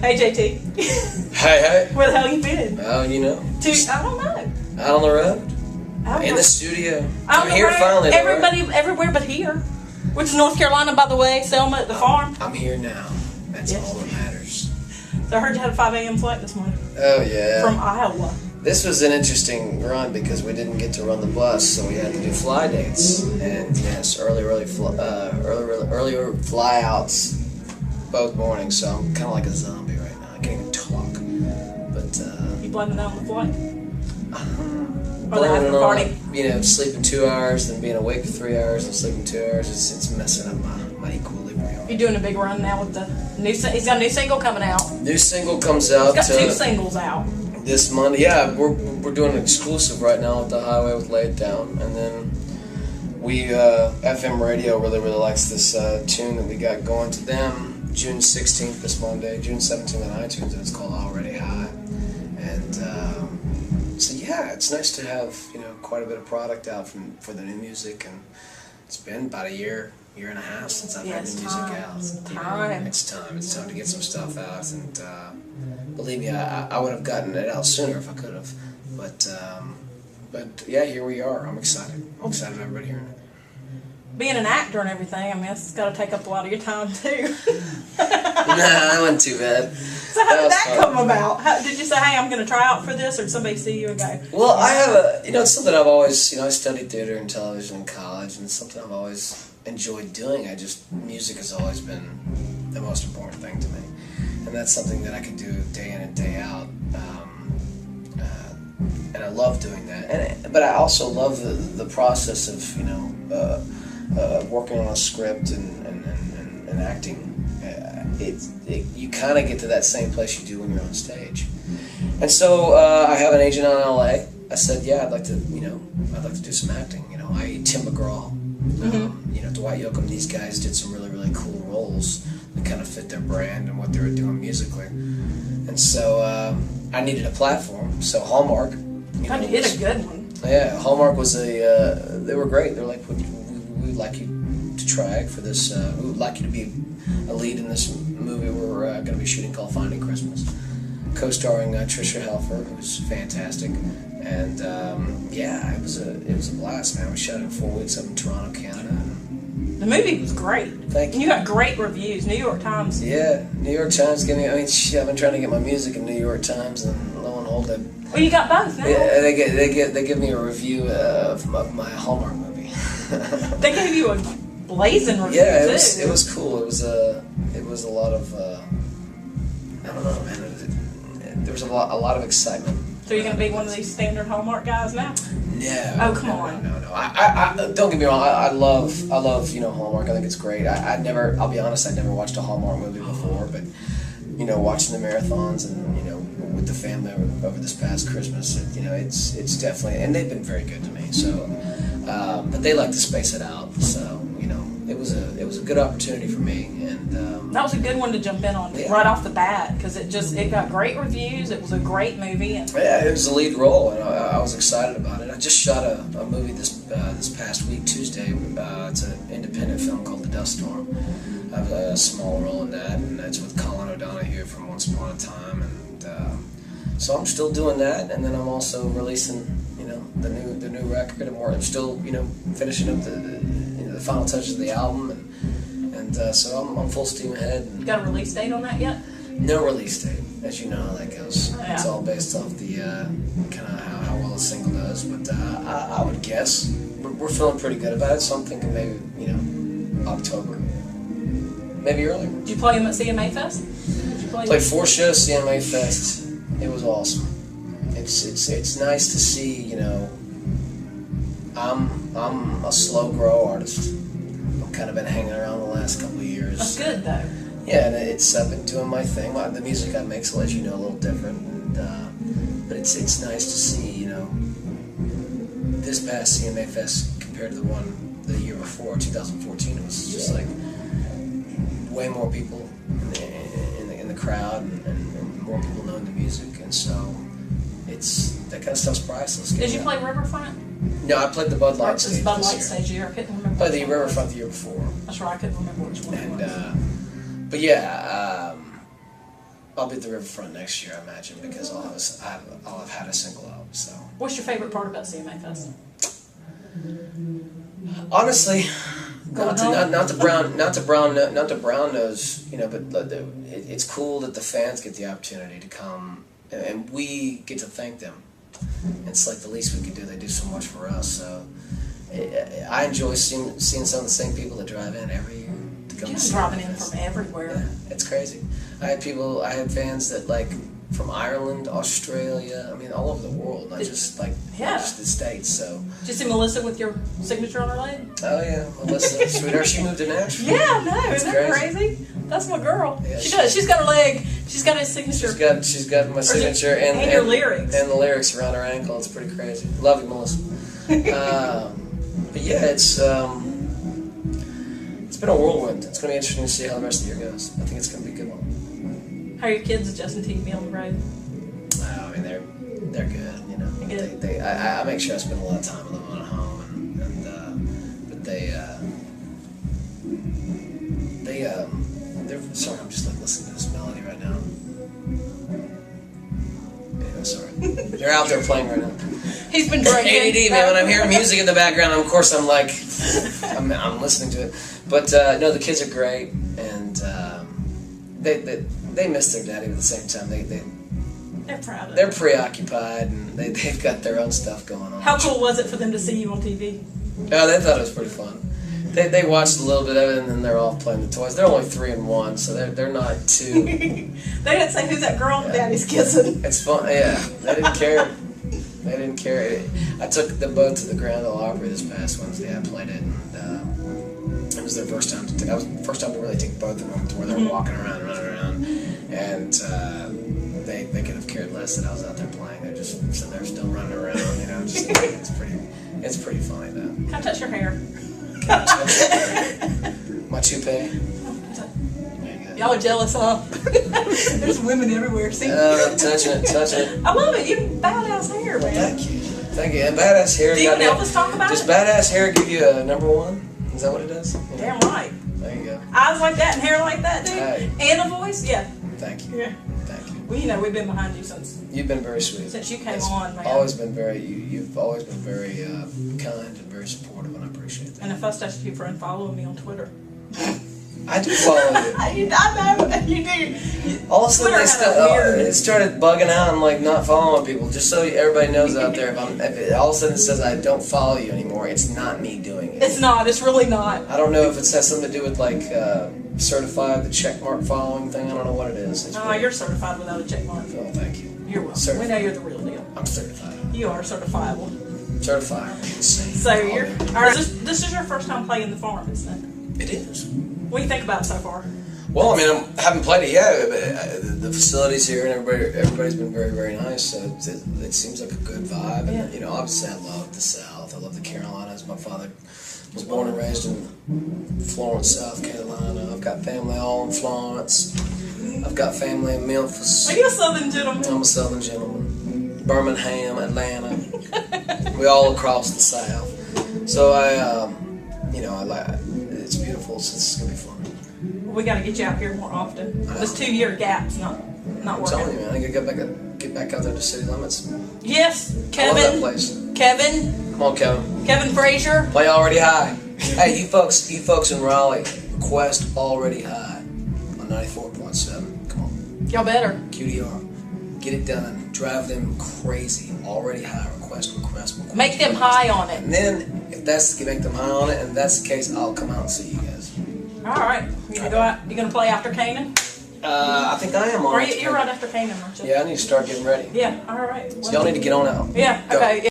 Hey JT. Hey, hey. Where the hell you been? Oh, you know. I don't know. Out on the road. In the studio. I'm here finally. Everybody, everywhere but here. Which is North Carolina, by the way. Selma at the farm. I'm here now. That's all that matters. So I heard you had a 5 a.m. flight this morning. Oh, yeah. From Iowa. This was an interesting run because we didn't get to run the bus, so we had to do fly dates. And yes, earlier fly outs both mornings, so I'm kind of like a zombie right now. I can't even talk. But, you blaming that on the flight? Or the blaming after party? On, sleeping 2 hours, then being awake for 3 hours, and sleeping 2 hours. It's messing up my equilibrium. You're doing a big run now with the new. He's got a new single coming out. New single comes out. He's got 2 singles out. This Monday, yeah, we're doing an exclusive right now with the Highway with Lay It Down, and then we FM radio really likes this tune that we got going to them June 16th this Monday, June 17th on iTunes, and it's called Already High. And so yeah, it's nice to have quite a bit of product out for the new music, and it's been about a year and a half since I've had new music out. It's time to get some stuff out, and believe me, I would have gotten it out sooner if I could have, but yeah, here we are. I'm excited. Everybody hearing it. Being an actor and everything, I mean, it's got to take up a lot of your time too. Nah, that wasn't too bad. So how did that come about? Did you say, hey, I'm going to try out for this, or did somebody see you and go? Well, I have it's something I've always, I studied theater and television in college, and it's something I've always enjoyed doing. Music has always been the most important thing to me, and that's something that I can do day in and day out. And I love doing that, but I also love the process of working on a script and acting. You kind of get to that same place you do when you're on stage. And so I have an agent out in LA. I said, yeah, I'd like to do some acting. Tim McGraw, Dwight Yoakam. These guys did some really cool roles that kind of fit their brand and what they were doing musically. And so I needed a platform. So Hallmark. You did a good one. Yeah, Hallmark was they were great. They were like, we'd like you to try for this. We would like you to be a lead in this movie we're going to be shooting called Finding Christmas, co-starring Tricia Helfer, who's fantastic. And yeah, it was a blast, man. We shot it in 4 weeks up in Toronto, Canada. The movie was great. Thank you. And you got great reviews. New York Times. Yeah, New York Times gave me. I've been trying to get my music in New York Times, and lo and behold, well, you got both now. Yeah, they give me a review of my Hallmark movie. They gave you a blazing review. Yeah, too. It was cool. It was a lot of I don't know, man. There was a lot of excitement. So you're gonna be one of these standard Hallmark guys now? No. Oh, come on. No. I don't get me wrong. I love Hallmark. I think it's great. I'll be honest, I never watched a Hallmark movie before, but watching the marathons and with the family over this past Christmas, it's definitely, and they've been very good to me. So, but they like to space it out. So it was a good opportunity for me, and that was a good one to jump in on right off the bat because it got great reviews. It was a great movie. Yeah, it was a lead role, and I was excited about it. I just shot a movie this past week, Tuesday. It's an independent film called The Dust Storm. I have a small role in that, and that's with Colin O'Donoghue from Once Upon a Time, and so I'm still doing that, and then I'm also releasing the new record, and I'm still finishing up the final touches of the album, and so I'm full steam ahead. And you got a release date on that yet? No release date, as you know how that goes. Yeah. It's all based off the kind of how well the single does, but I would guess we're feeling pretty good about it, so I'm thinking maybe October, maybe earlier. Did you play him at CMA Fest? Played 4 shows CMA Fest. It was awesome. It's nice to see, I'm a slow grow artist. I've kind of been hanging around the last couple of years. That's good though. Yeah, and I've been doing my thing. The music I make, so let you know, a little different. And, but it's nice to see, this past CMA Fest compared to the one the year before, 2014. It was just like way more people in the crowd, and more people knowing the music, and so that kind of stuff's priceless. Did you play Riverfront? No, I played the Bud Light stage. Bud Light stage year. I couldn't remember. Played the Riverfront the year before. That's right. I couldn't remember which one it was. But yeah, I'll be at the riverfront next year, I imagine, because I'll have had a single out. So. What's your favorite part about CMA Fest? Honestly, not to brown nose, you know, but it's cool that the fans get the opportunity to come, and we get to thank them. It's like the least we could do. They do so much for us, so I enjoy seeing some of the same people that drive in every year to come. You're driving in from everywhere. Yeah, it's crazy. I had fans that like from Ireland, Australia, I mean all over the world, not just like just the States. So did you see Melissa with your signature on her leg? Oh yeah, Melissa, sweetheart, she moved to Nashville. Yeah, no, isn't that crazy? That's my girl. Yeah, she does. She's got her leg. She's got his signature. She's got my signature and your lyrics and the lyrics around her ankle. It's pretty crazy. Love you, Melissa. But yeah, it's been a whirlwind. It's going to be interesting to see how the rest of the year goes. I think it's going to be a good one. How are your kids adjusting to you being on the road? I mean, they're good. You know, good. I make sure I spend a lot of time with them at home, but they're sorry. I'm just like listening to this melody right now. Yeah, sorry. They're out there playing right now. He's been drinking. ADD, man. When I'm hearing music in the background, of course I'm like, I'm listening to it. But no, the kids are great, and they miss their daddy, but at the same time they're proud of they're preoccupied, and they've got their own stuff going on. How cool was it for them to see you on TV? Oh, they thought it was pretty fun. They watched a little bit of it, and then they're off playing the toys. They're only 3 and 1, so they're not too. They didn't say who's that girl daddy's kissing. It's fun, yeah. They didn't care. They didn't care. I took them both to the Grand Ole Opry this past Wednesday. I played it, and it was their first time. That was the first time to really take both of them to where they were walking around, running around, and they could have cared less that I was out there playing. They're just sitting there still running around, you know. Just, it's pretty funny though. Can I touch your hair? My toupee. Y'all are jealous, huh? There's women everywhere. See? Touch it. I love it. You badass hair, man. Thank you. And badass hair. Do you and Elvis talk about does it? Does badass hair give you a #1? Is that what it does? Yeah. Damn right. There you go. Eyes like that and hair like that, dude. Hey. And a voice, yeah. Thank you. Yeah. Thank you. Well, you know, we've been behind you since. You've been very sweet. Since you came on, man. Always been very. You've always been very kind and very supportive, and I appreciate that. And if I asked you for unfollowing me on Twitter. I do follow you. I know you do. All of a sudden, it started bugging out and like not following people. Just so everybody knows out there, if all of a sudden it says I don't follow you anymore, it's not me doing it. It's not. It's really not. I don't know if it has something to do with like certified, the checkmark following thing. I don't know what it is. You're certified without a checkmark. Oh, thank you. You're welcome. Certified. We know you're the real deal. I'm certified. You are certifiable. Certified. So this is your first time playing the farm, isn't it? It is. What do you think about it so far? Well, I mean, I haven't played it yet, but the facilities here and everybody's been very, very nice. So it seems like a good vibe. Yeah. And, you know, obviously I love the South. I love the Carolinas. My father was born and raised in Florence, South Carolina. I've got family all in Florence. I've got family in Memphis. Are you a Southern gentleman? I'm a Southern gentleman. Birmingham, Atlanta. We all across the South. So I like it. It's beautiful, so this is gonna be fun. We got to get you out here more often. This 2-year gap's not working. I'm telling you, man, I gotta get back out there to city limits. Yes, Kevin. I love that place. Kevin. Come on, Kevin. Kevin Frazier. Play Already High. Hey, you folks in Raleigh, request Already High on 94.7. Come on. Y'all better. QDR. Get it done. Drive them crazy. Already High. Request. Make them high on it. And then, if that's make them high on it, and if that's the case, I'll come out and see you guys. All right. You gonna go out? You gonna play after Canaan? I think I am on. Or you're right after Canaan, aren't you? Yeah, I need to start getting ready. Yeah. All right. So y'all need to get on out. Yeah. Go. Okay.